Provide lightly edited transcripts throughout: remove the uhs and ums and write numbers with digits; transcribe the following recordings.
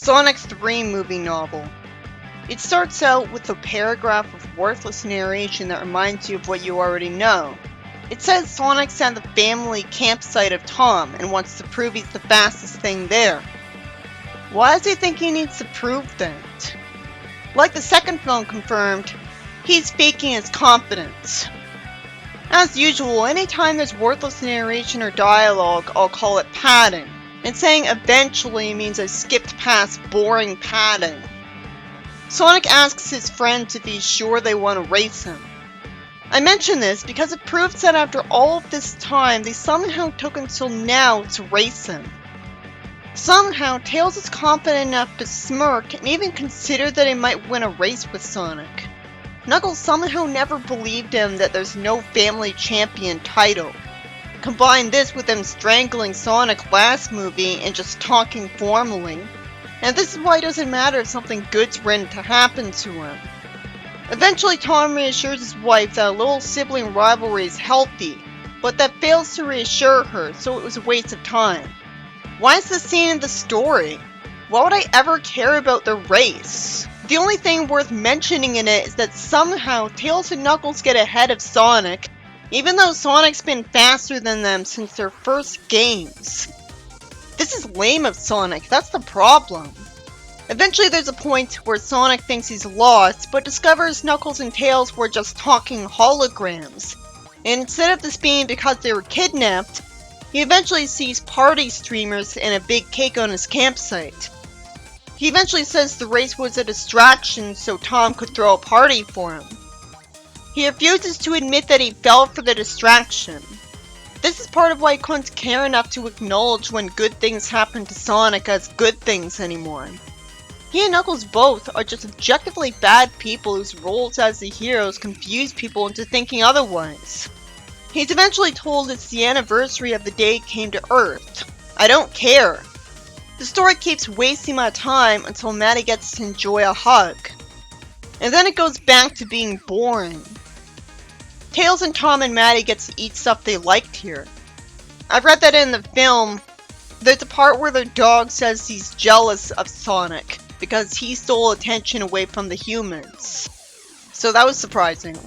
Sonic's 3 movie novel. It starts out with a paragraph of worthless narration that reminds you of what you already know. It says Sonic's at the family campsite of Tom and wants to prove he's the fastest thing there. Why does he think he needs to prove that? Like the second film confirmed, he's faking his confidence. As usual, anytime there's worthless narration or dialogue, I'll call it padding. And saying eventually means I skipped past boring padding. Sonic asks his friends if he's sure they want to race him. I mention this because it proves that after all of this time, they somehow took until now to race him. Somehow, Tails is confident enough to smirk and even consider that he might win a race with Sonic. Knuckles somehow never believed him that there's no family champion title. Combine this with him strangling Sonic last movie and just talking formally, and this is why it doesn't matter if something good's written to happen to him. Eventually Tom reassures his wife that a little sibling rivalry is healthy, but that fails to reassure her, so it was a waste of time. Why is this scene in the story? Why would I ever care about the race? The only thing worth mentioning in it is that somehow Tails and Knuckles get ahead of Sonic, even though Sonic's been faster than them since their first games. This is lame of Sonic, that's the problem. Eventually there's a point where Sonic thinks he's lost, but discovers Knuckles and Tails were just talking holograms. And instead of this being because they were kidnapped, he eventually sees party streamers and a big cake on his campsite. He eventually says the race was a distraction so Tom could throw a party for him. He refuses to admit that he fell for the distraction. This is part of why he couldn't care enough to acknowledge when good things happen to Sonic as good things anymore. He and Knuckles both are just objectively bad people whose roles as the heroes confuse people into thinking otherwise. He's eventually told it's the anniversary of the day he came to Earth. I don't care. The story keeps wasting my time until Maddie gets to enjoy a hug. And then it goes back to being boring. Tails and Tom and Maddie get to eat stuff they liked here. I've read that in the film, there's a part where their dog says he's jealous of Sonic because he stole attention away from the humans. So that was surprising.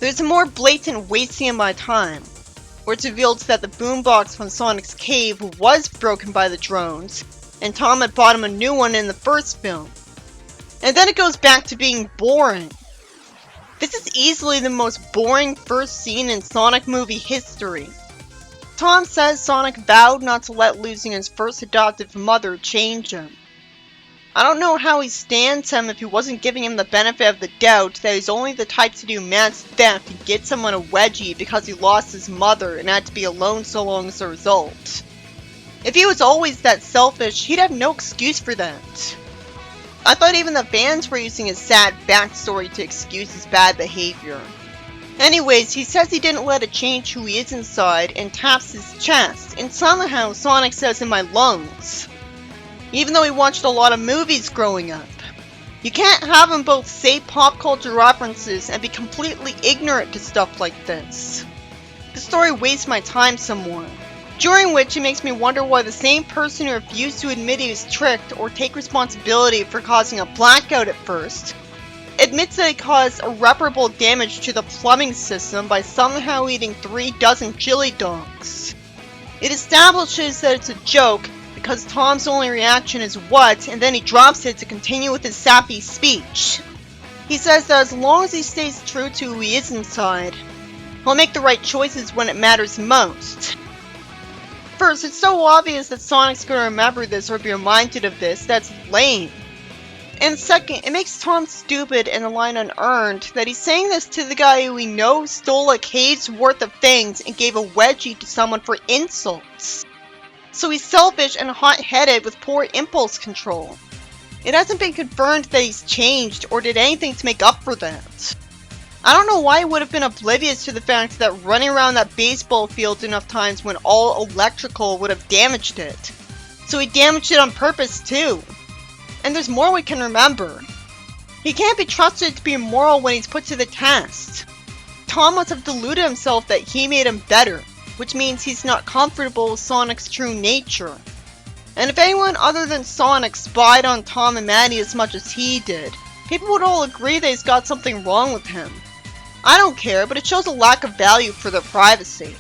There's a more blatant wasting of my time, where it's revealed that the boombox from Sonic's cave was broken by the drones, and Tom had bought him a new one in the first film. And then it goes back to being boring. This is easily the most boring first scene in Sonic movie history. Tom says Sonic vowed not to let losing his first adoptive mother change him. I don't know how he stands him if he wasn't giving him the benefit of the doubt that he's only the type to do mass theft and get someone a wedgie because he lost his mother and had to be alone so long as a result. If he was always that selfish, he'd have no excuse for that. I thought even the fans were using his sad backstory to excuse his bad behavior. Anyways, he says he didn't let it change who he is inside and taps his chest, and somehow Sonic says in my lungs. Even though he watched a lot of movies growing up. You can't have him both say pop culture references and be completely ignorant to stuff like this. The story wastes my time some more. During which it makes me wonder why the same person who refused to admit he was tricked or take responsibility for causing a blackout at first, admits that he caused irreparable damage to the plumbing system by somehow eating 3 dozen chili dogs. It establishes that it's a joke because Tom's only reaction is what, and then he drops it to continue with his sappy speech. He says that as long as he stays true to who he is inside, he'll make the right choices when it matters most. First, it's so obvious that Sonic's gonna remember this or be reminded of this, that's lame. And second, it makes Tom stupid and the line unearned that he's saying this to the guy who we know stole a cave's worth of things and gave a wedgie to someone for insults. So he's selfish and hot-headed with poor impulse control. It hasn't been confirmed that he's changed or did anything to make up for that. I don't know why he would have been oblivious to the fact that running around that baseball field enough times when all electrical would have damaged it. So he damaged it on purpose too. And there's more we can remember. He can't be trusted to be moral when he's put to the test. Tom must have deluded himself that he made him better, which means he's not comfortable with Sonic's true nature. And if anyone other than Sonic spied on Tom and Maddie as much as he did, people would all agree that he's got something wrong with him. I don't care, but it shows a lack of value for their privacy.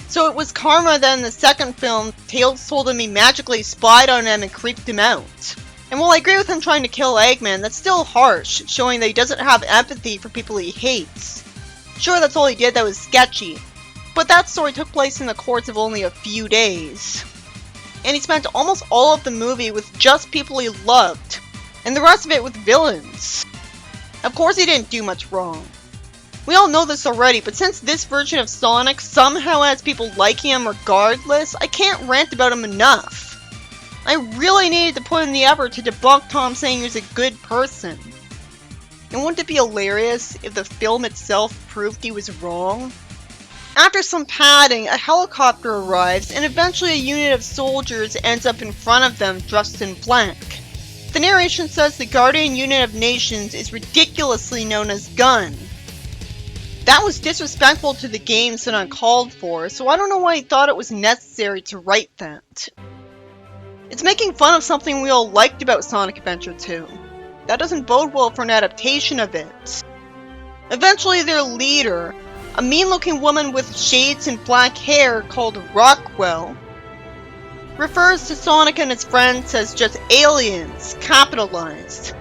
So it was karma that in the second film, Tails told him he magically spied on him and creeped him out. And while I agree with him trying to kill Eggman, that's still harsh, showing that he doesn't have empathy for people he hates. Sure, that's all he did that was sketchy, but that story took place in the course of only a few days. And he spent almost all of the movie with just people he loved, and the rest of it with villains. Of course he didn't do much wrong. We all know this already, but since this version of Sonic somehow has people liking him regardless, I can't rant about him enough. I really needed to put in the effort to debunk Tom saying he was a good person. And wouldn't it be hilarious if the film itself proved he was wrong? After some padding, a helicopter arrives, and eventually a unit of soldiers ends up in front of them dressed in black. The narration says the Guardian Unit of Nations is ridiculously known as GUN. That was disrespectful to the games and uncalled for, so I don't know why he thought it was necessary to write that. It's making fun of something we all liked about Sonic Adventure 2. That doesn't bode well for an adaptation of it. Eventually their leader, a mean-looking woman with shades and black hair called Rockwell, refers to Sonic and his friends as just aliens, capitalized.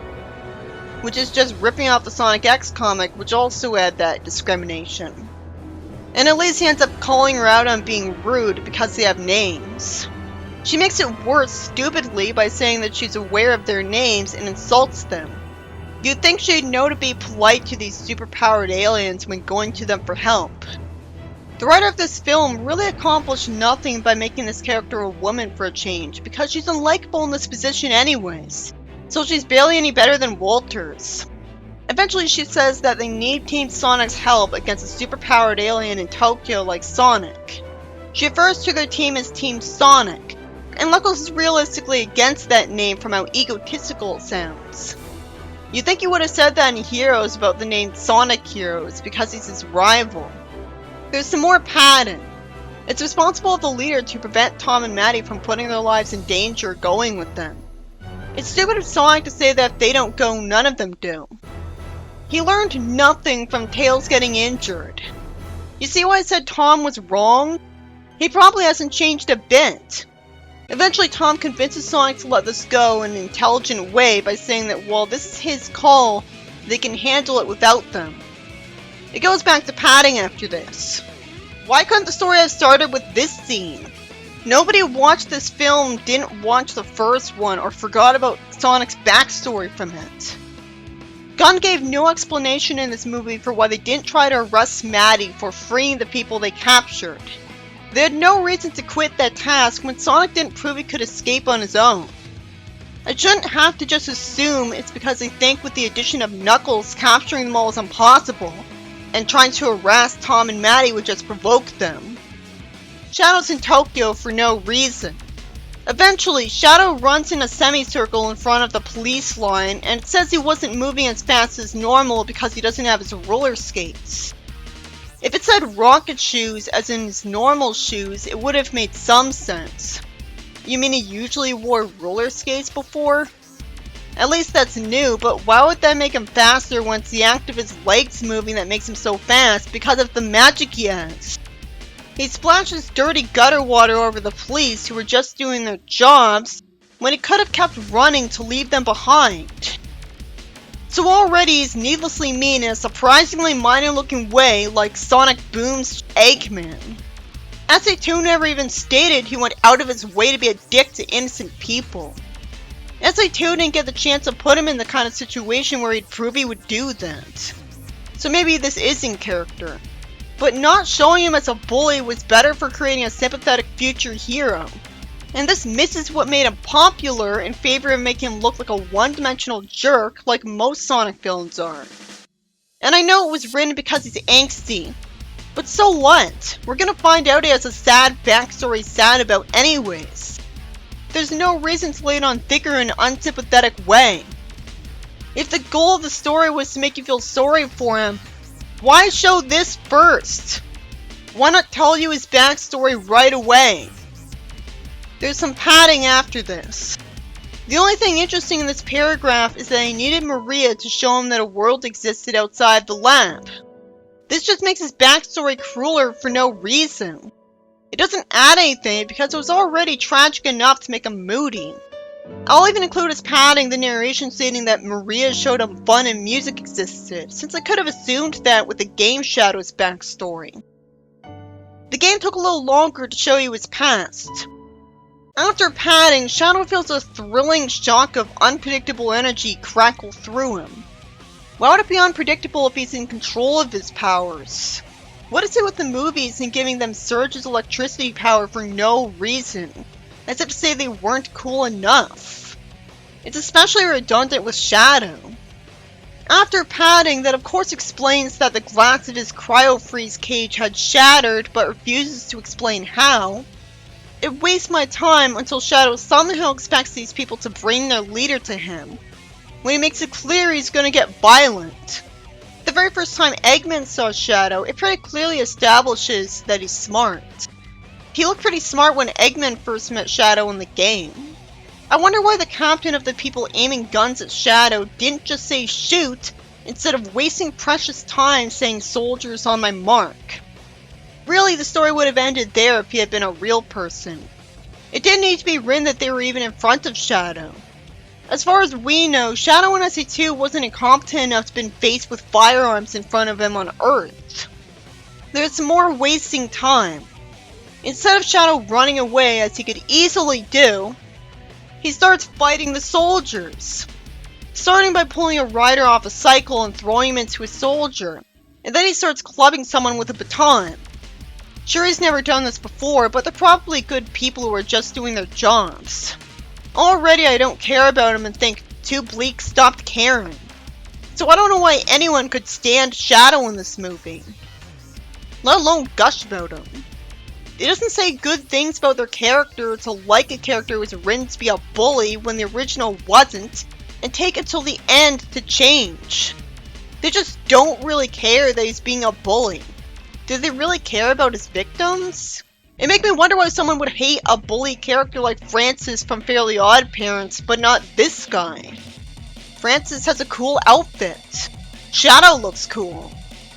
Which is just ripping off the Sonic X comic, which also had that discrimination. And at least he ends up calling her out on being rude because they have names. She makes it worse stupidly by saying that she's aware of their names and insults them. You'd think she'd know to be polite to these superpowered aliens when going to them for help. The writer of this film really accomplished nothing by making this character a woman for a change, because she's unlikable in this position anyways. So she's barely any better than Walters. Eventually she says that they need Team Sonic's help against a superpowered alien in Tokyo like Sonic. She refers to their team as Team Sonic, and Knuckles is realistically against that name from how egotistical it sounds. You'd think he would have said that in Heroes about the name Sonic Heroes because he's his rival. There's some more padding. It's responsible of the leader to prevent Tom and Maddie from putting their lives in danger going with them. It's stupid of Sonic to say that if they don't go, none of them do. He learned nothing from Tails getting injured. You see why I said Tom was wrong? He probably hasn't changed a bit. Eventually Tom convinces Sonic to let this go in an intelligent way by saying that while this is his call, they can handle it without them. It goes back to padding after this. Why couldn't the story have started with this scene? Nobody who watched this film didn't watch the first one or forgot about Sonic's backstory from it. Gunn gave no explanation in this movie for why they didn't try to arrest Maddie for freeing the people they captured. They had no reason to quit that task when Sonic didn't prove he could escape on his own. I shouldn't have to just assume it's because they think with the addition of Knuckles capturing them all is impossible, and trying to harass Tom and Maddie would just provoke them. Shadow's in Tokyo for no reason. Eventually, Shadow runs in a semicircle in front of the police line, and it says he wasn't moving as fast as normal because he doesn't have his roller skates. If it said rocket shoes as in his normal shoes, it would have made some sense. You mean he usually wore roller skates before? At least that's new, but why would that make him faster when it's the act of his legs moving that makes him so fast because of the magic he has? He splashes dirty gutter water over the police who were just doing their jobs when he could have kept running to leave them behind. So already he's needlessly mean in a surprisingly minor looking way like Sonic Boom's Eggman. SA2 never even stated he went out of his way to be a dick to innocent people. SA2 didn't get the chance to put him in the kind of situation where he'd prove he would do that. So maybe this is in character. But not showing him as a bully was better for creating a sympathetic future hero. And this misses what made him popular in favor of making him look like a one-dimensional jerk like most Sonic villains are. And I know it was written because he's angsty, but so what? We're gonna find out he has a sad backstory he's sad about anyways. There's no reason to lay it on thicker in an unsympathetic way. If the goal of the story was to make you feel sorry for him, why show this first? Why not tell you his backstory right away? There's some padding after this. The only thing interesting in this paragraph is that he needed Maria to show him that a world existed outside the lab. This just makes his backstory crueler for no reason. It doesn't add anything because it was already tragic enough to make him moody. I'll even include as padding the narration stating that Maria showed him fun and music existed, since I could have assumed that with the game Shadow's backstory. The game took a little longer to show you his past. After padding, Shadow feels a thrilling shock of unpredictable energy crackle through him. Why would it be unpredictable if he's in control of his powers? What is it with the movies and giving them surges of electricity power for no reason, as if to say they weren't cool enough? It's especially redundant with Shadow. After padding, that of course explains that the glass of his cryo-freeze cage had shattered but refuses to explain how. It wastes my time until Shadow somehow expects these people to bring their leader to him, when he makes it clear he's gonna get violent. The very first time Eggman saw Shadow, it pretty clearly establishes that he's smart. He looked pretty smart when Eggman first met Shadow in the game. I wonder why the captain of the people aiming guns at Shadow didn't just say shoot, instead of wasting precious time saying soldiers on my mark. Really, the story would have ended there if he had been a real person. It didn't need to be written that they were even in front of Shadow. As far as we know, Shadow in SE2 wasn't incompetent enough to be faced with firearms in front of him on Earth. There's some more wasting time. Instead of Shadow running away as he could easily do, he starts fighting the soldiers. Starting by pulling a rider off a cycle and throwing him into a soldier, and then he starts clubbing someone with a baton. Sure, he's never done this before, but they're probably good people who are just doing their jobs. Already I don't care about him and think, too bleak, stopped caring. So I don't know why anyone could stand Shadow in this movie, let alone gush about him. It doesn't say good things about their character to like a character who was written to be a bully when the original wasn't, and take it till the end to change. They just don't really care that he's being a bully. Do they really care about his victims? It makes me wonder why someone would hate a bully character like Francis from Fairly Odd Parents, but not this guy. Francis has a cool outfit. Shadow looks cool.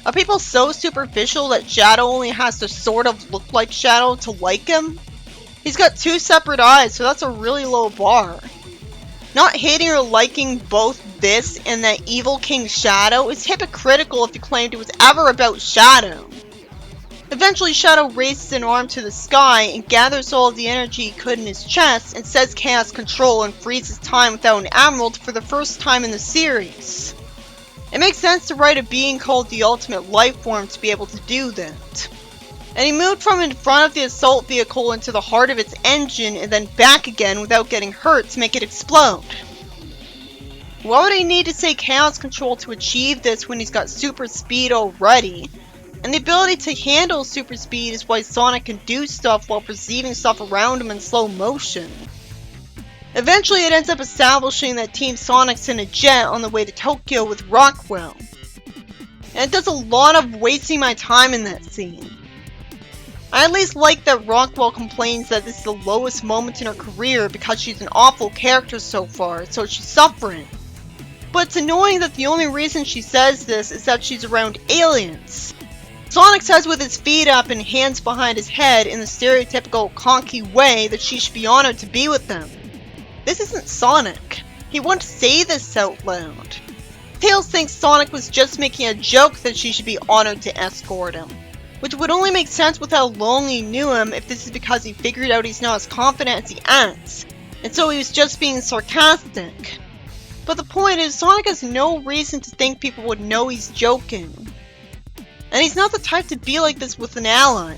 Are people so superficial that Shadow only has to sort of look like Shadow to like him? He's got two separate eyes, so that's a really low bar. Not hating or liking both this and that evil King Shadow is hypocritical if you claimed it was ever about Shadow. Eventually, Shadow raises an arm to the sky and gathers all the energy he could in his chest and says Chaos Control and freezes time without an emerald for the first time in the series. It makes sense to write a being called the Ultimate Life Form to be able to do that. And he moved from in front of the assault vehicle into the heart of its engine and then back again without getting hurt to make it explode. Why would he need to say Chaos Control to achieve this when he's got super speed already? And the ability to handle super speed is why Sonic can do stuff while perceiving stuff around him in slow motion. Eventually it ends up establishing that Team Sonic's in a jet on the way to Tokyo with Rockwell. And it does a lot of wasting my time in that scene. I at least like that Rockwell complains that this is the lowest moment in her career because she's an awful character so far, so she's suffering. But it's annoying that the only reason she says this is that she's around aliens. Sonic says with his feet up and hands behind his head in the stereotypical conky way that she should be honored to be with them. This isn't Sonic. He wouldn't say this out loud. Tails thinks Sonic was just making a joke that she should be honored to escort him, which would only make sense with how long he knew him if this is because he figured out he's not as confident as he acts, and so he was just being sarcastic. But the point is, Sonic has no reason to think people would know he's joking. And he's not the type to be like this with an ally.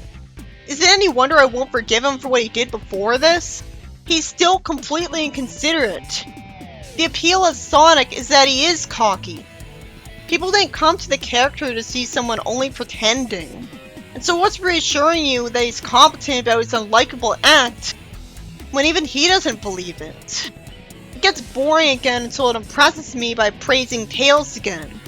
Is it any wonder I won't forgive him for what he did before this? He's still completely inconsiderate. The appeal of Sonic is that he is cocky. People didn't come to the character to see someone only pretending. And so what's reassuring you that he's competent about his unlikable act when even he doesn't believe it? It gets boring again until it impresses me by praising Tails again.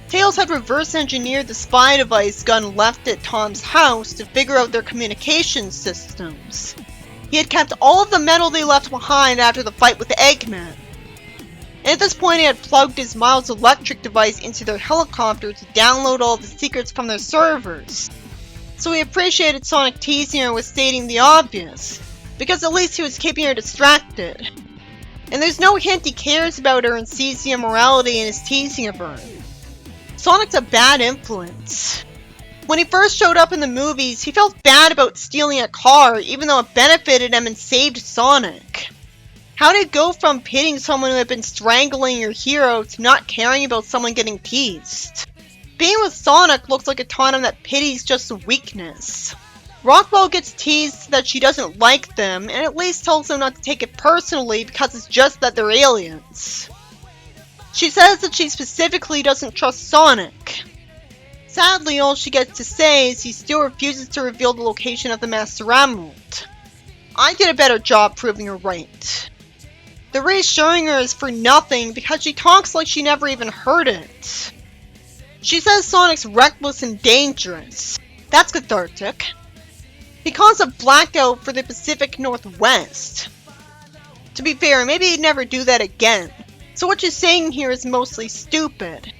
Tails had reverse engineered the spy device Gunn left at Tom's house to figure out their communication systems. He had kept all of the metal they left behind after the fight with Eggman. And at this point he had plugged his Miles electric device into their helicopter to download all the secrets from their servers. So he appreciated Sonic teasing her with stating the obvious, because at least he was keeping her distracted. And there's no hint he cares about her and sees the immorality in his teasing of her. Sonic's a bad influence. When he first showed up in the movies, he felt bad about stealing a car even though it benefited him and saved Sonic. How did it go from pitying someone who had been strangling your hero to not caring about someone getting teased? Being with Sonic looks like a taunt that pity's just a weakness. Rockwell gets teased that she doesn't like them, and at least tells them not to take it personally because it's just that they're aliens. She says that she specifically doesn't trust Sonic. Sadly, all she gets to say is he still refuses to reveal the location of the Master Emerald. I did a better job proving her right. The reassuring her is for nothing because she talks like she never even heard it. She says Sonic's reckless and dangerous. That's cathartic. He calls a blackout for the Pacific Northwest. To be fair, maybe he'd never do that again. So what she's saying here is mostly stupid.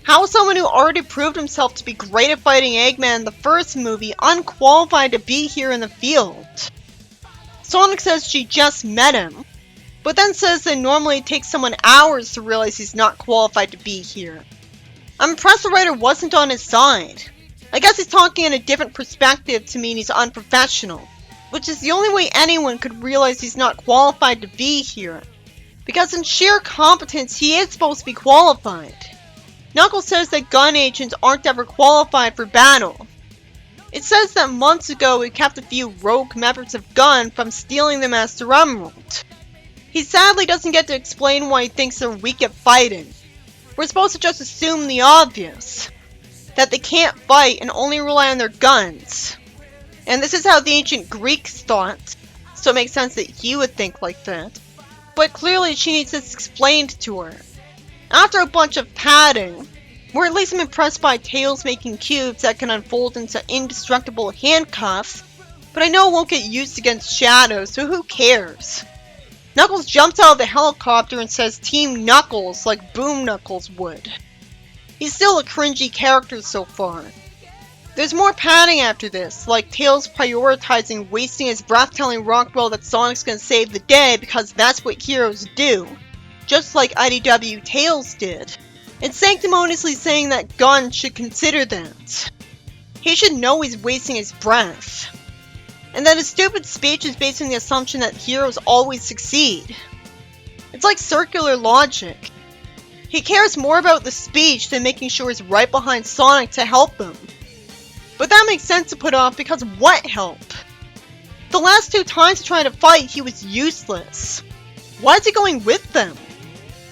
How is someone who already proved himself to be great at fighting Eggman in the first movie unqualified to be here in the field? Sonic says she just met him, but then says that normally it takes someone hours to realize he's not qualified to be here. I'm impressed the writer wasn't on his side. I guess he's talking in a different perspective to mean he's unprofessional, which is the only way anyone could realize he's not qualified to be here. Because in sheer competence, he is supposed to be qualified. Knuckles says that gun agents aren't ever qualified for battle. It says that months ago he kept a few rogue members of Gun from stealing the Master Emerald. He sadly doesn't get to explain why he thinks they're weak at fighting. We're supposed to just assume the obvious. That they can't fight and only rely on their guns. And this is how the ancient Greeks thought, so it makes sense that he would think like that. But clearly she needs this explained to her. After a bunch of padding, or at least I'm impressed by Tails making cubes that can unfold into indestructible handcuffs, but I know it won't get used against Shadow, so who cares? Knuckles jumps out of the helicopter and says Team Knuckles like Boom Knuckles would. He's still a cringy character so far. There's more padding after this, like Tails prioritizing wasting his breath telling Rockwell that Sonic's gonna save the day because that's what heroes do. Just like IDW Tails did. And sanctimoniously saying that Gun should consider that. He should know he's wasting his breath. And that his stupid speech is based on the assumption that heroes always succeed. It's like circular logic. He cares more about the speech than making sure he's right behind Sonic to help him. But that makes sense to put off because what help? The last two times he tried to fight, he was useless. Why is he going with them?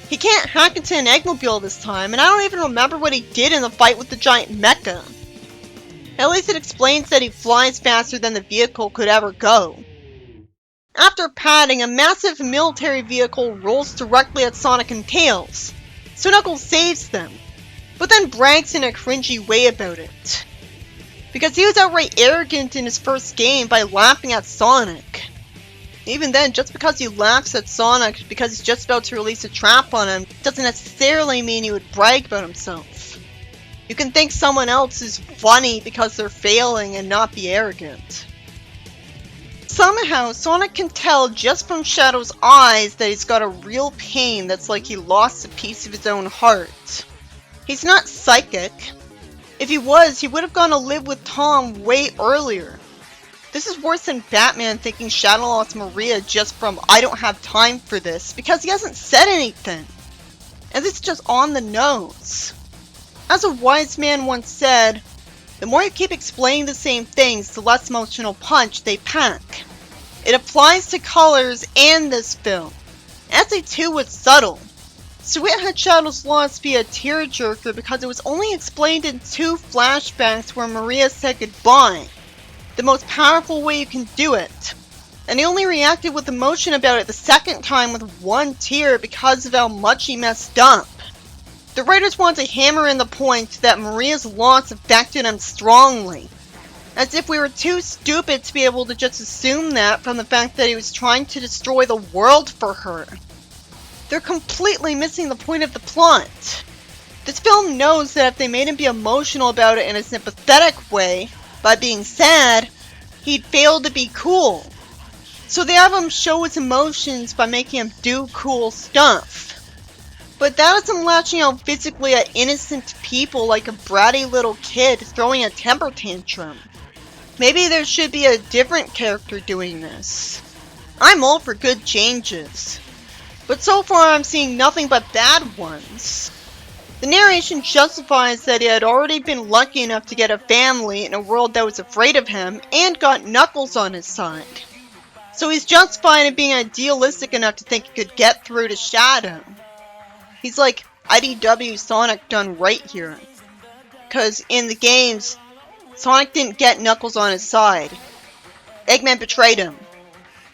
He can't hack into an Eggmobile this time, and I don't even remember what he did in the fight with the giant mecha. At least it explains that he flies faster than the vehicle could ever go. After padding, a massive military vehicle rolls directly at Sonic and Tails. So Knuckles saves them, but then brags in a cringy way about it. Because he was outright arrogant in his first game by laughing at Sonic. Even then, just because he laughs at Sonic because he's just about to release a trap on him doesn't necessarily mean he would brag about himself. You can think someone else is funny because they're failing and not be arrogant. Somehow, Sonic can tell just from Shadow's eyes that he's got a real pain that's like he lost a piece of his own heart. He's not psychic. If he was, he would have gone to live with Tom way earlier. This is worse than Batman thinking Shadow lost Maria just from I don't have time for this because he hasn't said anything. And this is just on the nose. As a wise man once said, the more you keep explaining the same things, the less emotional punch they pack. It applies to Colors and this film. SA2 was subtle. So it had Shadow's loss be a tearjerker because it was only explained in 2 flashbacks where Maria said goodbye. The most powerful way you can do it. And he only reacted with emotion about it the second time with 1 tear because of how much he messed up. The writers want to hammer in the point that Maria's loss affected him strongly. As if we were too stupid to be able to just assume that from the fact that he was trying to destroy the world for her. They're completely missing the point of the plot. This film knows that if they made him be emotional about it in a sympathetic way, by being sad, he'd fail to be cool. So they have him show his emotions by making him do cool stuff. But that isn't lashing out physically at innocent people like a bratty little kid throwing a temper tantrum. Maybe there should be a different character doing this. I'm all for good changes, but so far I'm seeing nothing but bad ones. The narration justifies that he had already been lucky enough to get a family in a world that was afraid of him and got Knuckles on his side. So he's justified in being idealistic enough to think he could get through to Shadow. He's like IDW Sonic done right here. Cause in the games, Sonic didn't get Knuckles on his side. Eggman betrayed him.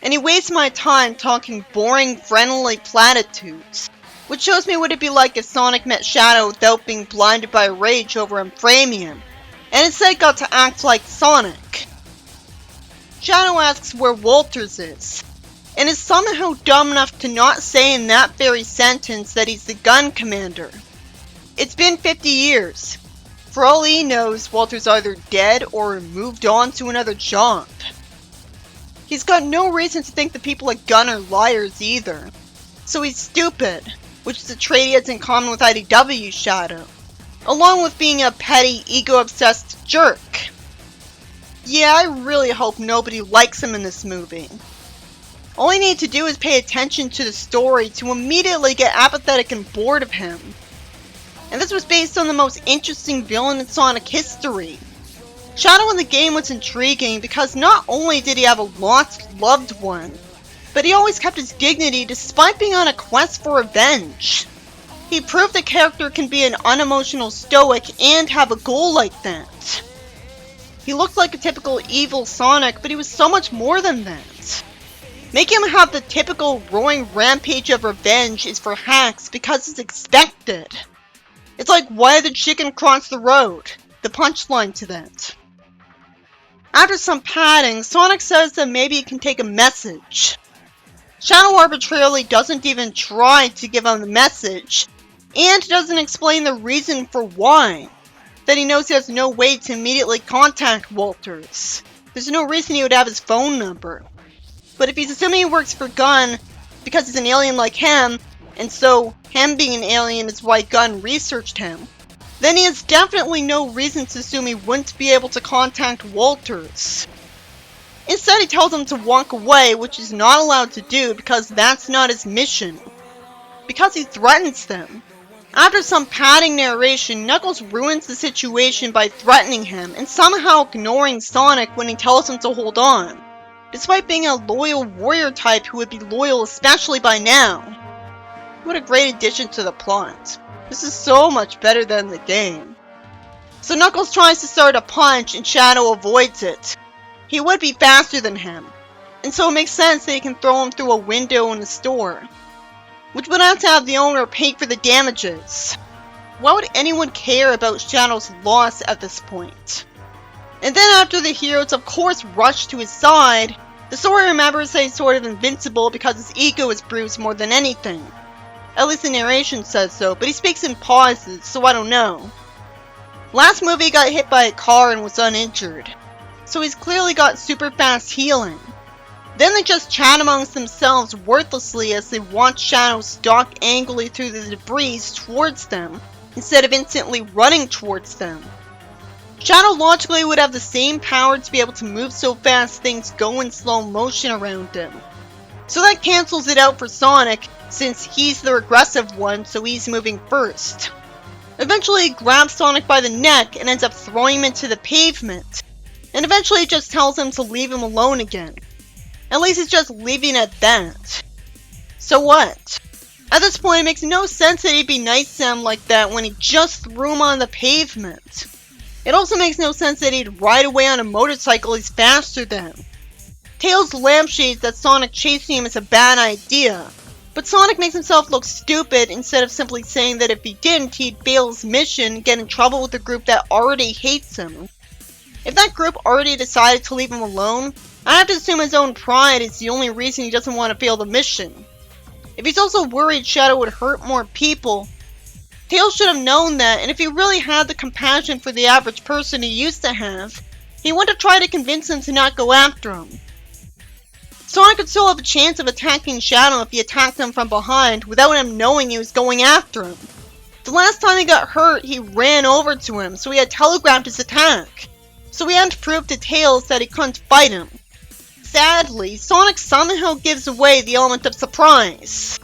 And he wastes my time talking boring, friendly platitudes. Which shows me what it'd be like if Sonic met Shadow without being blinded by rage over him framing him, and instead got to act like Sonic. Shadow asks where Walters is, and is somehow dumb enough to not say in that very sentence that he's the gun commander. It's been 50 years. For all he knows, Walter's either dead or moved on to another job. He's got no reason to think the people at Gun are liars either. So he's stupid, which is a trait he has in common with IDW Shadow, along with being a petty, ego-obsessed jerk. Yeah, I really hope nobody likes him in this movie. All I need to do is pay attention to the story to immediately get apathetic and bored of him. And this was based on the most interesting villain in Sonic history. Shadow in the game was intriguing because not only did he have a lost loved one, but he always kept his dignity despite being on a quest for revenge. He proved the character can be an unemotional stoic and have a goal like that. He looked like a typical evil Sonic, but he was so much more than that. Making him have the typical roaring rampage of revenge is for hacks because it's expected. It's like, why did the chicken cross the road? The punchline to that. After some padding, Sonic says that maybe he can take a message. Shadow arbitrarily doesn't even try to give him the message, and doesn't explain the reason for why. That he knows he has no way to immediately contact Walters. There's no reason he would have his phone number. But if he's assuming he works for Gun because he's an alien like him, and so him being an alien is why Gun researched him, then he has definitely no reason to assume he wouldn't be able to contact Walters. Instead, he tells him to walk away, which he's not allowed to do because that's not his mission. Because he threatens them. After some padding narration, Knuckles ruins the situation by threatening him and somehow ignoring Sonic when he tells him to hold on, despite being a loyal warrior type who would be loyal especially by now. What a great addition to the plot. This is so much better than the game. So Knuckles tries to start a punch and Shadow avoids it. He would be faster than him, and so it makes sense that he can throw him through a window in the store, which would have to have the owner pay for the damages. Why would anyone care about Shadow's loss at this point? And then after the heroes of course rush to his side, the story remembers that he's sort of invincible because his ego is bruised more than anything. At least the narration says so, but he speaks in pauses, so I don't know. Last movie he got hit by a car and was uninjured, so he's clearly got super fast healing. Then they just chat amongst themselves worthlessly as they watch Shadow stalk angrily through the debris towards them, instead of instantly running towards them. Shadow logically would have the same power to be able to move so fast things go in slow motion around him. So that cancels it out for Sonic, since he's the aggressive one, so he's moving first. Eventually he grabs Sonic by the neck and ends up throwing him into the pavement, and eventually just tells him to leave him alone again. At least he's just leaving at that. So what? At this point it makes no sense that he'd be nice to him like that when he just threw him on the pavement. It also makes no sense that he'd ride away on a motorcycle he's faster than. Tails lampshades that Sonic chasing him is a bad idea, but Sonic makes himself look stupid instead of simply saying that if he didn't, he'd fail his mission and get in trouble with a group that already hates him. If that group already decided to leave him alone, I have to assume his own pride is the only reason he doesn't want to fail the mission. If he's also worried Shadow would hurt more people, Tails should have known that, and if he really had the compassion for the average person he used to have, he would have tried to convince him to not go after him. Sonic could still have a chance of attacking Shadow if he attacked him from behind without him knowing he was going after him. The last time he got hurt, he ran over to him, so he had telegraphed his attack. So he hadn't proved to Tails that he couldn't fight him. Sadly, Sonic somehow gives away the element of surprise.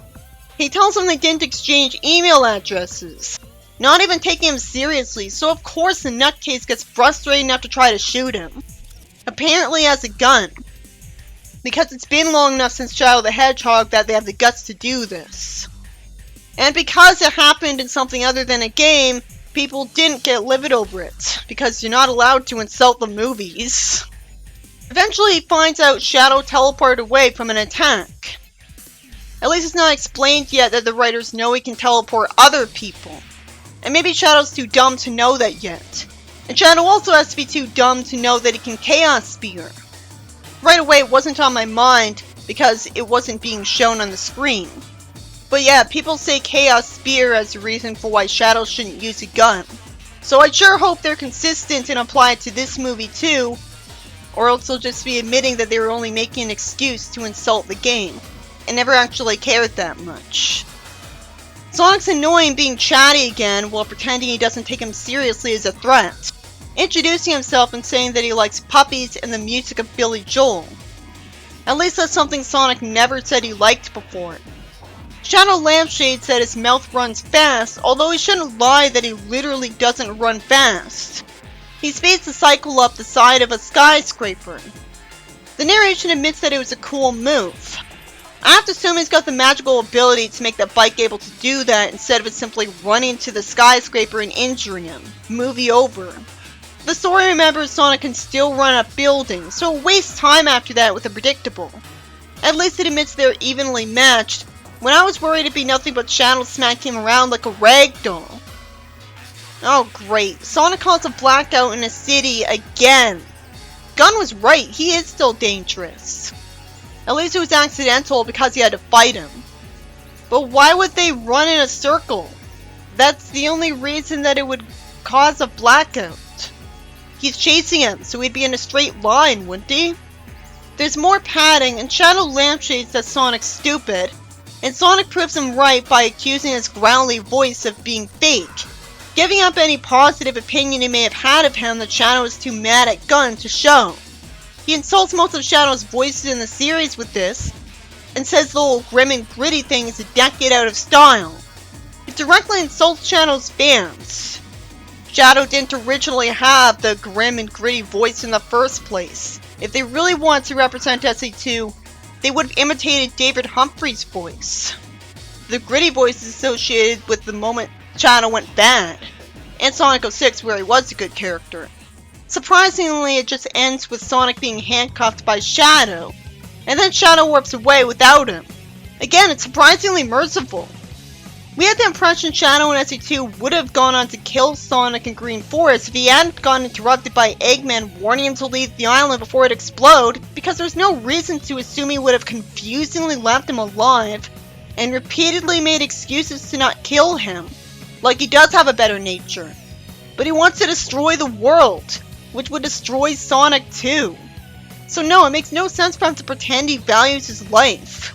He tells him they didn't exchange email addresses, not even taking him seriously, so of course the nutcase gets frustrated enough to try to shoot him. Apparently he has a gun, because it's been long enough since Shadow the Hedgehog that they have the guts to do this. And because it happened in something other than a game, people didn't get livid over it, because you're not allowed to insult the movies. Eventually he finds out Shadow teleported away from an attack. At least it's not explained yet that the writers know he can teleport other people. And maybe Shadow's too dumb to know that yet. And Shadow also has to be too dumb to know that he can Chaos Spear. Right away it wasn't on my mind because it wasn't being shown on the screen. But yeah, people say Chaos Spear as a reason for why Shadow shouldn't use a gun. So I sure hope they're consistent and apply it to this movie too, or else they'll just be admitting that they were only making an excuse to insult the game, and never actually cared that much. Sonic's annoying being chatty again while pretending he doesn't take him seriously as a threat, introducing himself and saying that he likes puppies and the music of Billy Joel. At least that's something Sonic never said he liked before. Shadow Lampshade said his mouth runs fast, although he shouldn't lie that he literally doesn't run fast. He speeds the cycle up the side of a skyscraper. The narration admits that it was a cool move. I have to assume he's got the magical ability to make that bike able to do that instead of it simply running to the skyscraper and injuring him. Movie over. The story remembers Sonic can still run up buildings, so it wastes time after that with the predictable. At least it admits they're evenly matched, when I was worried it'd be nothing but Shadow smacking him around like a rag doll. Oh great, Sonic calls a blackout in a city again. Gunn was right, he is still dangerous. At least it was accidental because he had to fight him. But why would they run in a circle? That's the only reason that it would cause a blackout. He's chasing him, so he'd be in a straight line, wouldn't he? There's more padding, and Shadow Lampshade says Sonic's stupid, and Sonic proves him right by accusing his growly voice of being fake, giving up any positive opinion he may have had of him that Shadow is too mad at Gunn to show. He insults most of Shadow's voices in the series with this, and says the whole grim and gritty thing is a decade out of style. It directly insults Shadow's fans. Shadow didn't originally have the grim and gritty voice in the first place. If they really wanted to represent SE2, they would have imitated David Humphrey's voice. The gritty voice is associated with the moment Shadow went bad, and Sonic 06 where he was a good character. Surprisingly, it just ends with Sonic being handcuffed by Shadow, and then Shadow warps away without him. Again, it's surprisingly merciful. We had the impression Shadow and SE2 would have gone on to kill Sonic in Green Forest if he hadn't gotten interrupted by Eggman warning him to leave the island before it explode, because there's no reason to assume he would have confusingly left him alive, and repeatedly made excuses to not kill him. Like he does have a better nature. But he wants to destroy the world, which would destroy Sonic too. So no, it makes no sense for him to pretend he values his life.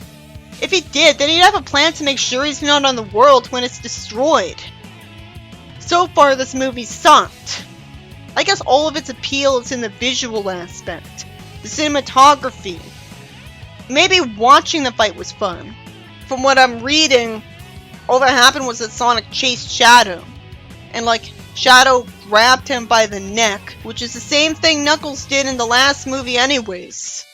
If he did, then he'd have a plan to make sure he's not on the world when it's destroyed. So far this movie sucked. I guess all of its appeal is in the visual aspect, the cinematography. Maybe watching the fight was fun. From what I'm reading, all that happened was that Sonic chased Shadow. And Shadow grabbed him by the neck, which is the same thing Knuckles did in the last movie anyways.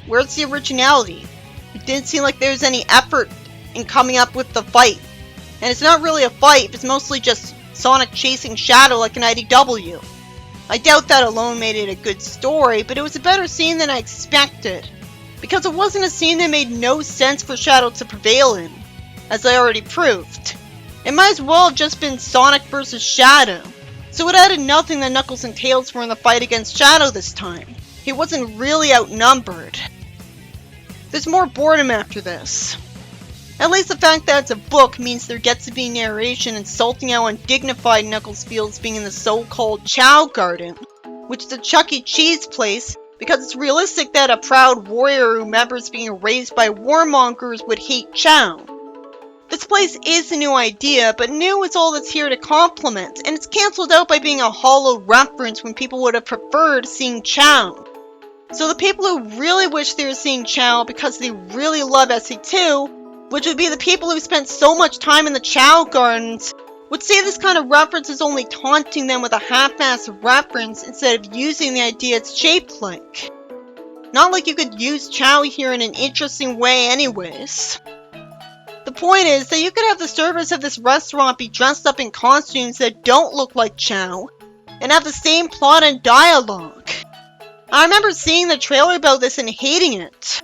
Where's the originality? It didn't seem like there was any effort in coming up with the fight. And it's not really a fight, it's mostly just Sonic chasing Shadow like an IDW. I doubt that alone made it a good story, but it was a better scene than I expected. Because it wasn't a scene that made no sense for Shadow to prevail in, as I already proved. It might as well have just been Sonic versus Shadow. So it added nothing that Knuckles and Tails were in the fight against Shadow this time. He wasn't really outnumbered. There's more boredom after this. At least the fact that it's a book means there gets to be narration insulting how undignified Knuckles feels being in the so-called Chow Garden, which is a Chuck E. Cheese place, because it's realistic that a proud warrior who remembers being raised by warmongers would hate Chow. This place is a new idea, but new is all that's here to compliment, and it's cancelled out by being a hollow reference when people would have preferred seeing Chow. So the people who really wish they were seeing Chow because they really love SE2, which would be the people who spent so much time in the Chow Gardens, would see this kind of reference as only taunting them with a half-assed reference instead of using the idea it's shaped like. Not like you could use Chow here in an interesting way anyways. The point is that you could have the servers of this restaurant be dressed up in costumes that don't look like Chow, and have the same plot and dialogue. I remember seeing the trailer about this and hating it.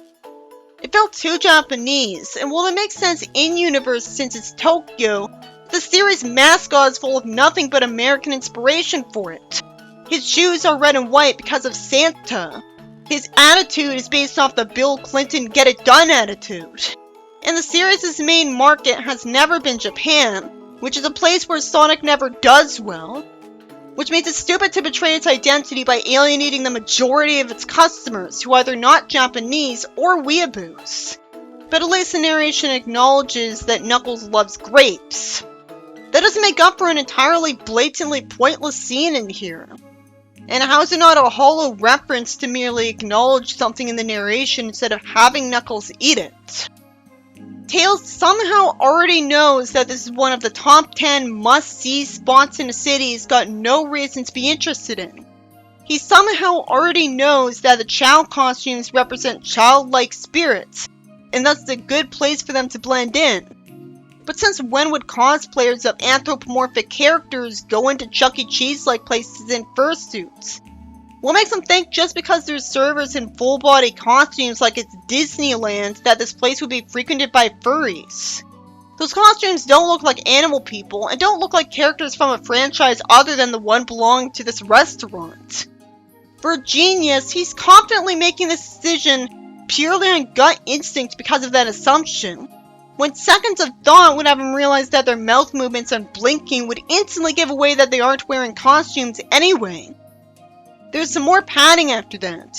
It felt too Japanese, and while it makes sense in-universe since it's Tokyo, the series' mascot is full of nothing but American inspiration for it. His shoes are red and white because of Santa. His attitude is based off the Bill Clinton get-it-done attitude. And the series' main market has never been Japan, which is a place where Sonic never does well, which makes it stupid to betray its identity by alienating the majority of its customers who are either not Japanese or weeaboos. But at least the narration acknowledges that Knuckles loves grapes. That doesn't make up for an entirely blatantly pointless scene in here. And how is it not a hollow reference to merely acknowledge something in the narration instead of having Knuckles eat it? Tails somehow already knows that this is one of the top 10 must-see spots in the city he's got no reason to be interested in. He somehow already knows that the Chow costumes represent childlike spirits, and thus it's a good place for them to blend in. But since when would cosplayers of anthropomorphic characters go into Chuck E. Cheese-like places in fursuits? What makes them think just because there's servers in full-body costumes like it's Disneyland that this place would be frequented by furries? Those costumes don't look like animal people and don't look like characters from a franchise other than the one belonging to this restaurant. For a genius, he's confidently making this decision purely on gut instinct because of that assumption, when seconds of thought would have him realize that their mouth movements and blinking would instantly give away that they aren't wearing costumes anyway. There's some more padding after that,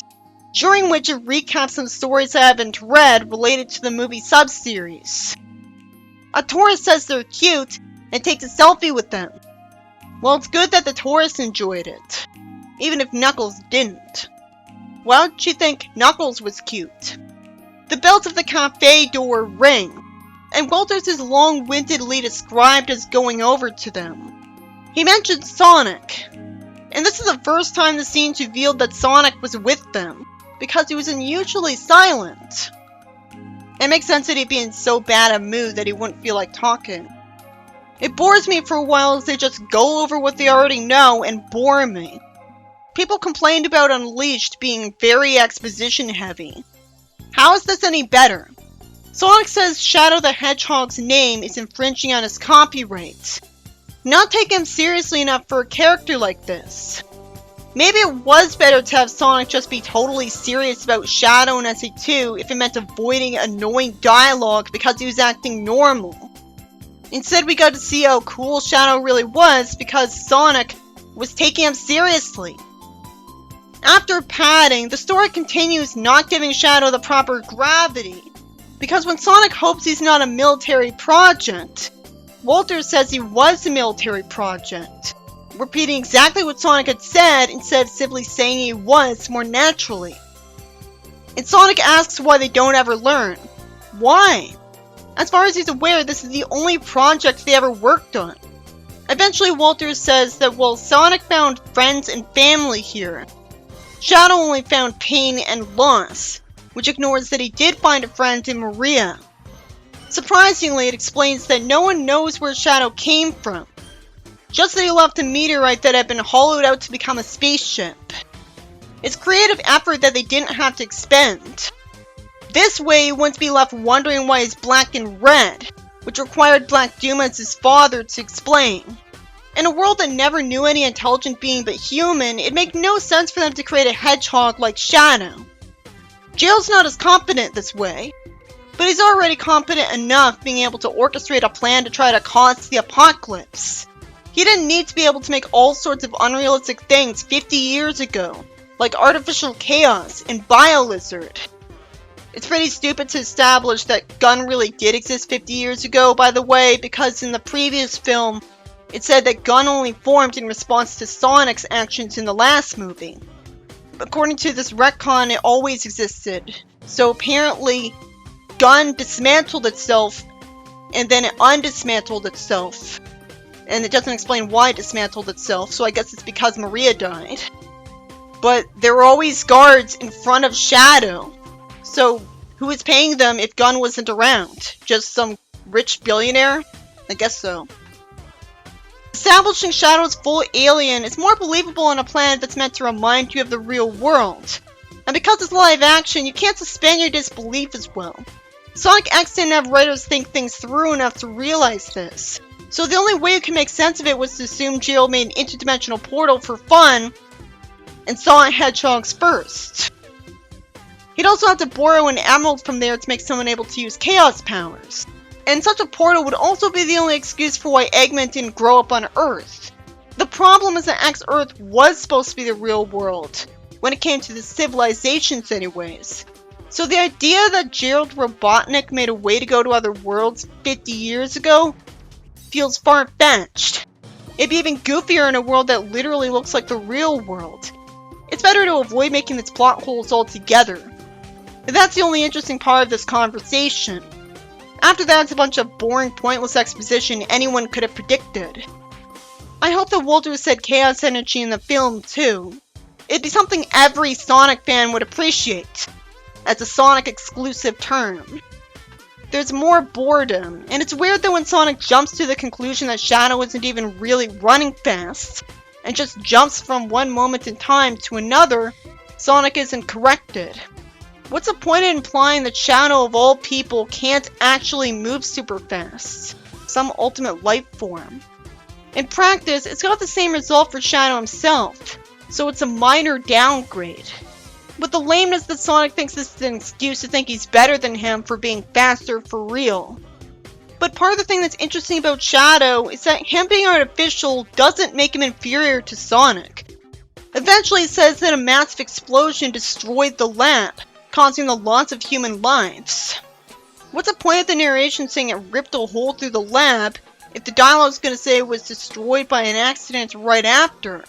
during which it recaps some stories I haven't read related to the movie sub-series. A tourist says they're cute and takes a selfie with them. Well, it's good that the tourist enjoyed it, even if Knuckles didn't. Why would she think Knuckles was cute? The bells of the cafe door ring, and Walters is long-windedly described as going over to them. He mentions Sonic. And this is the first time the scene's revealed that Sonic was with them, because he was unusually silent. It makes sense that he'd be in so bad a mood that he wouldn't feel like talking. It bores me for a while as they just go over what they already know and bore me. People complained about Unleashed being very exposition heavy. How is this any better? Sonic says Shadow the Hedgehog's name is infringing on his copyright. Not take him seriously enough for a character like this. Maybe it was better to have Sonic just be totally serious about Shadow and SE2 if it meant avoiding annoying dialogue because he was acting normal. Instead, we got to see how cool Shadow really was because Sonic was taking him seriously. After padding, the story continues not giving Shadow the proper gravity, because when Sonic hopes he's not a military project, Walter says he was a military project, repeating exactly what Sonic had said instead of simply saying he was more naturally. And Sonic asks why they don't ever learn. Why? As far as he's aware, this is the only project they ever worked on. Eventually, Walter says that while Sonic found friends and family here, Shadow only found pain and loss, which ignores that he did find a friend in Maria. Surprisingly, it explains that no one knows where Shadow came from, just that he left a meteorite that had been hollowed out to become a spaceship. It's creative effort that they didn't have to expend. This way, you wouldn't be left wondering why he's black and red, which required Black Doom as his father to explain. In a world that never knew any intelligent being but human, it made no sense for them to create a hedgehog like Shadow. Gerald's not as competent this way, but he's already competent enough being able to orchestrate a plan to try to cause the apocalypse. He didn't need to be able to make all sorts of unrealistic things 50 years ago, like artificial chaos and Biolizard. It's pretty stupid to establish that Gun really did exist 50 years ago, by the way, because in the previous film, it said that Gun only formed in response to Sonic's actions in the last movie. According to this retcon, it always existed. So apparently, Gun dismantled itself, and then it undismantled itself. And it doesn't explain why it dismantled itself, so I guess it's because Maria died. But there were always guards in front of Shadow. So, who was paying them if Gun wasn't around? Just some rich billionaire? I guess so. Establishing Shadow as full alien is more believable on a planet that's meant to remind you of the real world. And because it's live action, you can't suspend your disbelief as well. Sonic X didn't have writers think things through enough to realize this. So the only way you can make sense of it was to assume Gerald made an interdimensional portal for fun and saw hedgehogs first. He'd also have to borrow an emerald from there to make someone able to use chaos powers. And such a portal would also be the only excuse for why Eggman didn't grow up on Earth. The problem is that X-Earth was supposed to be the real world, when it came to the civilizations anyways. So the idea that Gerald Robotnik made a way to go to other worlds 50 years ago feels far-fetched. It'd be even goofier in a world that literally looks like the real world. It's better to avoid making its plot holes altogether. And that's the only interesting part of this conversation. After that, it's a bunch of boring, pointless exposition anyone could have predicted. I hope that Walter said chaos energy in the film, too. It'd be something every Sonic fan would appreciate, as a Sonic exclusive term. There's more boredom, and it's weird that when Sonic jumps to the conclusion that Shadow isn't even really running fast, and just jumps from one moment in time to another, Sonic isn't corrected. What's the point in implying that Shadow of all people can't actually move super fast? Some ultimate life form. In practice, it's got the same result for Shadow himself, so it's a minor downgrade. With the lameness that Sonic thinks this is an excuse to think he's better than him for being faster for real. But part of the thing that's interesting about Shadow is that him being artificial doesn't make him inferior to Sonic. Eventually it says that a massive explosion destroyed the lab, causing the loss of human lives. What's the point of the narration saying it ripped a hole through the lab if the dialogue's gonna say it was destroyed by an accident right after?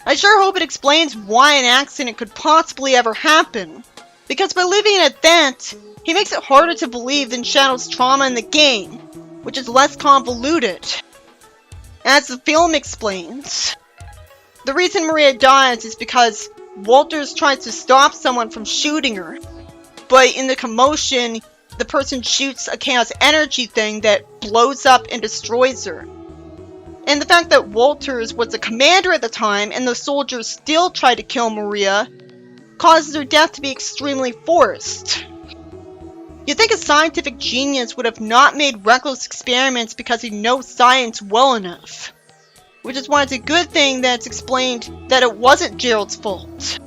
I sure hope it explains why an accident could possibly ever happen, because by leaving it at that, he makes it harder to believe than Shadow's trauma in the game, which is less convoluted. As the film explains, the reason Maria dies is because Walters tries to stop someone from shooting her, but in the commotion, the person shoots a chaos energy thing that blows up and destroys her. And the fact that Walters was the commander at the time and the soldiers still tried to kill Maria causes her death to be extremely forced. You'd think a scientific genius would have not made reckless experiments because he knows science well enough. Which is why it's a good thing that it's explained that it wasn't Gerald's fault.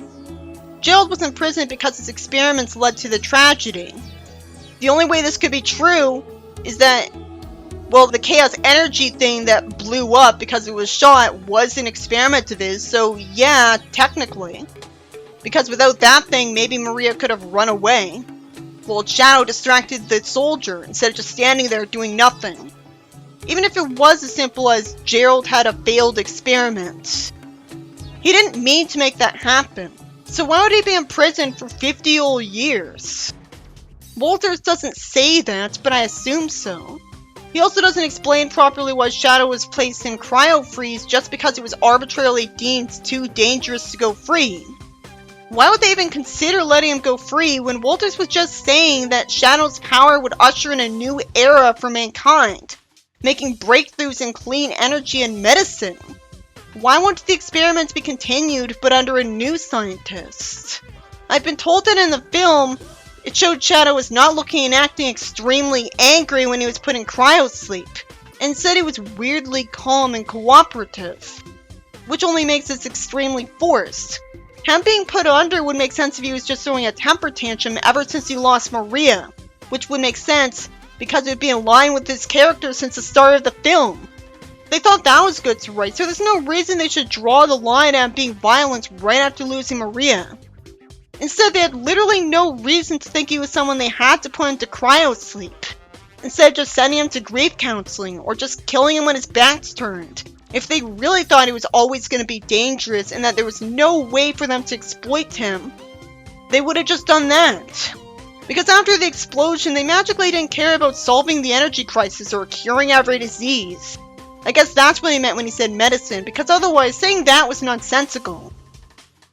Gerald was in prison because his experiments led to the tragedy. The only way this could be true is that, well, the chaos energy thing that blew up because it was shot was an experiment of his, so yeah, technically. Because without that thing, maybe Maria could have run away. Well, Shadow distracted the soldier instead of just standing there doing nothing. Even if it was as simple as Gerald had a failed experiment. He didn't mean to make that happen, so why would he be in prison for 50 whole years? Walters doesn't say that, but I assume so. He also doesn't explain properly why Shadow was placed in cryo-freeze just because it was arbitrarily deemed too dangerous to go free. Why would they even consider letting him go free when Walters was just saying that Shadow's power would usher in a new era for mankind, making breakthroughs in clean energy and medicine? Why won't the experiments be continued but under a new scientist? I've been told that in the film, it showed Shadow was not looking and acting extremely angry when he was put in cryosleep, and said he was weirdly calm and cooperative, which only makes this extremely forced. Him being put under would make sense if he was just throwing a temper tantrum ever since he lost Maria, which would make sense because it would be in line with his character since the start of the film. They thought that was good to write, so there's no reason they should draw the line at being violent right after losing Maria. Instead, they had literally no reason to think he was someone they had to put into cryosleep, instead of just sending him to grief counseling or just killing him when his back's turned. If they really thought he was always going to be dangerous and that there was no way for them to exploit him, they would have just done that. Because after the explosion, they magically didn't care about solving the energy crisis or curing every disease. I guess that's what he meant when he said medicine, because otherwise saying that was nonsensical.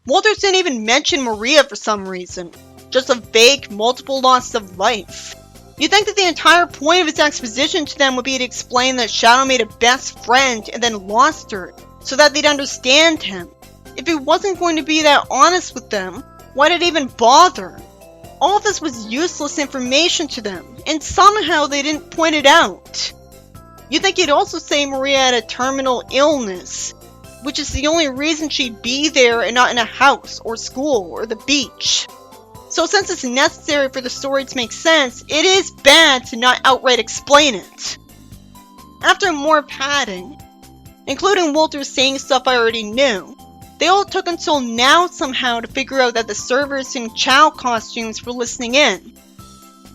Walters didn't even mention Maria for some reason, just a vague multiple loss of life. You'd think that the entire point of his exposition to them would be to explain that Shadow made a best friend and then lost her, so that they'd understand him. If he wasn't going to be that honest with them, why did he even bother? All of this was useless information to them, and somehow they didn't point it out. You'd think he'd also say Maria had a terminal illness, which is the only reason she'd be there and not in a house, or school, or the beach. So since it's necessary for the story to make sense, it is bad to not outright explain it. After more padding, including Walter saying stuff I already knew, they all took until now somehow to figure out that the servers in Chow costumes were listening in.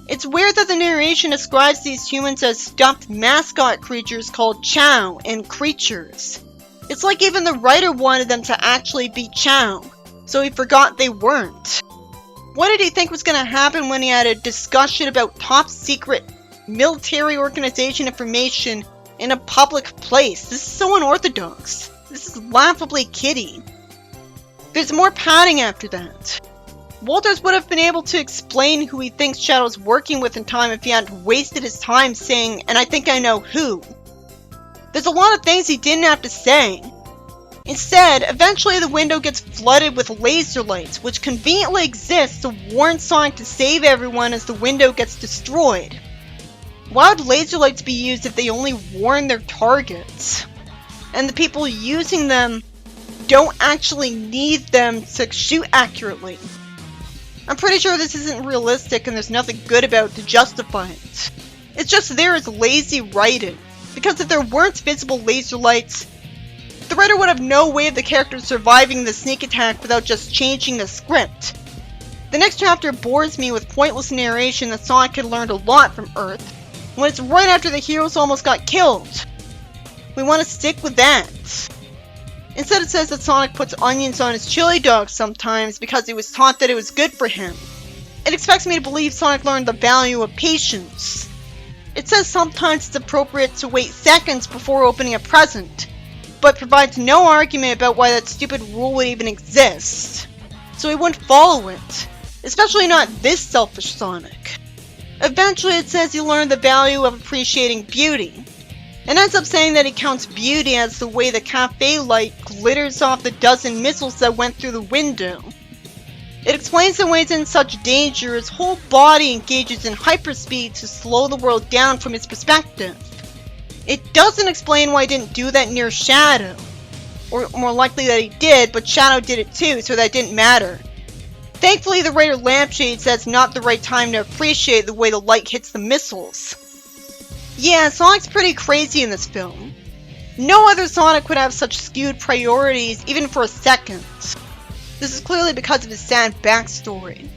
It's weird that the narration describes these humans as stuffed mascot creatures called Chow and creatures. It's like even the writer wanted them to actually be Chow, so he forgot they weren't. What did he think was going to happen when he had a discussion about top secret military organization information in a public place? This is so unorthodox. This is laughably kiddie. There's more padding after that. Walters would have been able to explain who he thinks Shadow's working with in time if he hadn't wasted his time saying, "and I think I know who." There's a lot of things he didn't have to say. Instead, eventually the window gets flooded with laser lights, which conveniently exist to warn Sonic to save everyone as the window gets destroyed. Why would laser lights be used if they only warn their targets? And the people using them don't actually need them to shoot accurately. I'm pretty sure this isn't realistic and there's nothing good about it to justify it. It's just there as lazy writing, because if there weren't visible laser lights, the writer would have no way of the characters surviving the sneak attack without just changing the script. The next chapter bores me with pointless narration that Sonic had learned a lot from Earth, when it's right after the heroes almost got killed. We want to stick with that. Instead it says that Sonic puts onions on his chili dog sometimes because he was taught that it was good for him. It expects me to believe Sonic learned the value of patience. It says sometimes it's appropriate to wait seconds before opening a present, but provides no argument about why that stupid rule would even exist. So he wouldn't follow it, especially not this selfish Sonic. Eventually it says he learned the value of appreciating beauty, and ends up saying that he counts beauty as the way the cafe light glitters off the dozen missiles that went through the window. It explains that when he's in such danger, his whole body engages in hyperspeed to slow the world down from his perspective. It doesn't explain why he didn't do that near Shadow, or more likely that he did, but Shadow did it too, so that didn't matter. Thankfully, the writer Lampshade says it's not the right time to appreciate the way the light hits the missiles. Yeah, Sonic's pretty crazy in this film. No other Sonic would have such skewed priorities, even for a second. This is clearly because of his sad backstory.